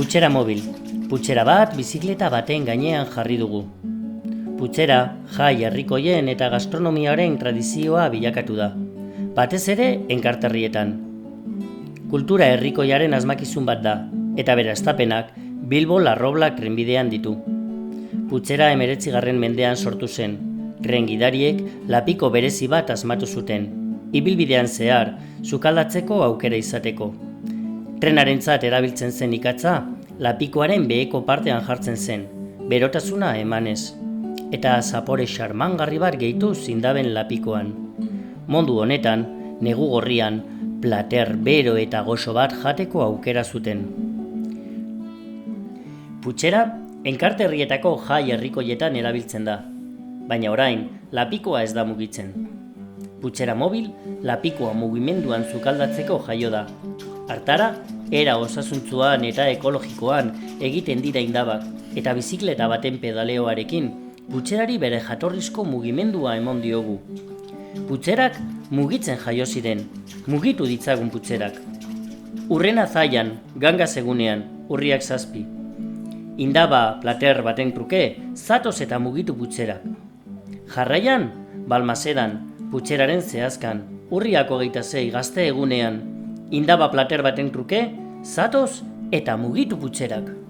Putxera mobil. Putxera bat bizikleta baten gainean jarri dugu. Putxera jai herrikoien eta gastronomiaren tradizioa bilakatu da. Batez ere enkarterrietan. Kultura herrikoiaren asmakizun bat da, eta bere hastapenak Bilbo Larroblak trenbidean ditu. Putxera 19. mendean sortu zen. Tren gidariek lapiko berezi bat asmatu zuten, ibilbidean zehar sukaldatzeko aukera izateko. Trenarentzat erabiltzen zen ikatza, lapikoaren beheko partean jartzen zen, berotasuna emanez, eta zapore xarmangarri bat gehitu zindaben lapikoan. Mundu honetan, negu gorrian, plater bero eta goxo bat jateko aukera zuten. Putxera, enkarterrietako jai herrikoietan erabiltzen da, baina orain, lapikoa ez da mugitzen. Putxera mobil, lapikoa mugimenduan sukaldatzeko jaio da. Hartara, era osasuntzuan eta ekologikoan egiten dira indabak, eta bizikleta baten pedaleoarekin, putxerari bere jatorrizko mugimendua emon diogu. Putxerak mugitzen jaio ziren, mugitu ditzagun putxerak. Urrena zaian, gangaz egunean, urriak 7. Indaba plater baten truke, zatoz eta mugitu putxerak. Jarraian, Balmasedan, putxeraren zehazkan, urriak 26 gazte egunean, indaba plater baten truke, zatoz eta mugitu putxerak.